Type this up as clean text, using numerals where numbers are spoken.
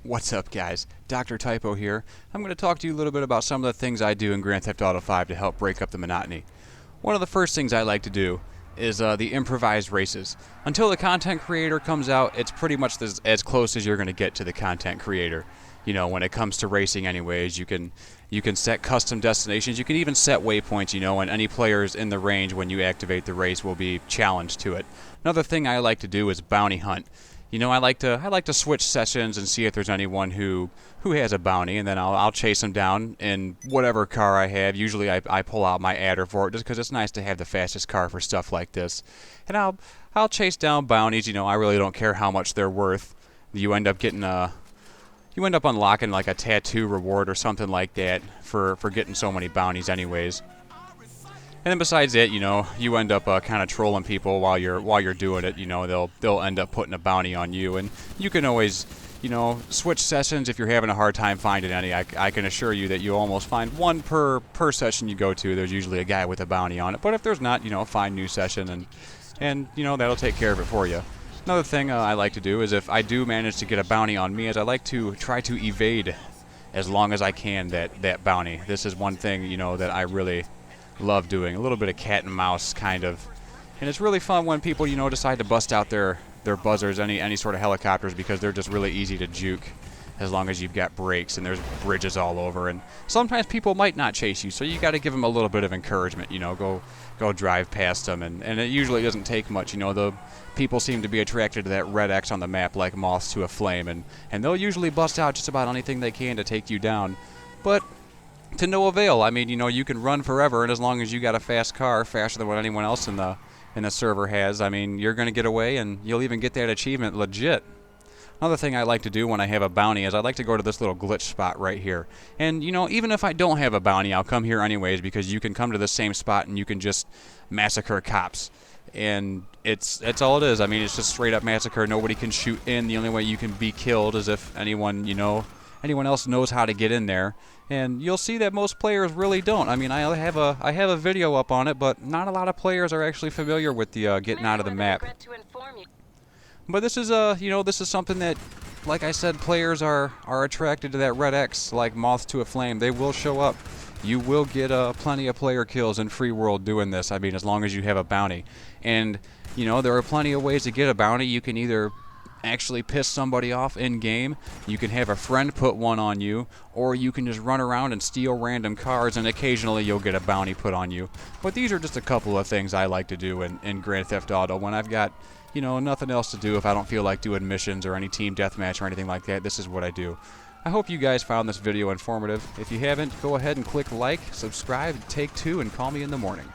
What's up, guys? Dr. Typo here. I'm going to talk to you a little bit about some of the things I do in Grand Theft Auto 5 to help break up the monotony. One of the first things I like to do is the improvised races. Until the content creator comes out, it's pretty much as close as you're going to get to the content creator. You know, when it comes to racing anyways, you can set custom destinations. You can even set waypoints, you know, and any players in the range when you activate the race will be challenged to it. Another thing I like to do is bounty hunt. You know, I like to switch sessions and see if there's anyone who has a bounty, and then I'll chase them down in whatever car I have. Usually I pull out my adder for it just because it's nice to have the fastest car for stuff like this. And I'll chase down bounties. You know, I really don't care how much they're worth. You end up getting you end up unlocking like a tattoo reward or something like that for getting so many bounties anyways. And then besides that, you know, you end up kind of trolling people while you're doing it. You know, they'll end up putting a bounty on you, and you can always, you know, switch sessions if you're having a hard time finding any. I can assure you that you'll almost find one per session you go to. There's usually a guy with a bounty on it. But if there's not, you know, find new session, and you know, that'll take care of it for you. Another thing I like to do is if I do manage to get a bounty on me, is I like to try to evade as long as I can that bounty. This is one thing, you know, that I really love doing. A little bit of cat and mouse kind of. And it's really fun when people, you know, decide to bust out their buzzers, any sort of helicopters, because they're just really easy to juke as long as you've got brakes and there's bridges all over. And sometimes people might not chase you, so you got to give them a little bit of encouragement, you know, go drive past them, and it usually doesn't take much. You know, the people seem to be attracted to that red X on the map like moths to a flame, and they'll usually bust out just about anything they can to take you down. But to no avail. I mean, you know, you can run forever, and as long as you got a fast car, faster than what anyone else in the server has, I mean, you're going to get away, and you'll even get that achievement legit. Another thing I like to do when I have a bounty is I like to go to this little glitch spot right here. And, you know, even if I don't have a bounty, I'll come here anyways, because you can come to the same spot and you can just massacre cops. And it's all it is. I mean, it's just straight up massacre. Nobody can shoot in. The only way you can be killed is if anyone else knows how to get in there. And you'll see that most players really don't. I mean, I have a video up on it, but not a lot of players are actually familiar with the getting out of the map. But this is this is something that, like I said, players are attracted to that red X like moths to a flame. They will show up. You will get plenty of player kills in free world doing this. I mean, as long as you have a bounty. And, you know, there are plenty of ways to get a bounty. You can either actually piss somebody off in game, you can have a friend put one on you, or you can just run around and steal random cars, and occasionally you'll get a bounty put on you. But these are just a couple of things I like to do in Grand Theft Auto when I've got, you know, nothing else to do. If I don't feel like doing missions or any team deathmatch or anything like that, this is what I do. I hope you guys found this video informative. If you haven't, go ahead and click like, subscribe, take two, and call me in the morning.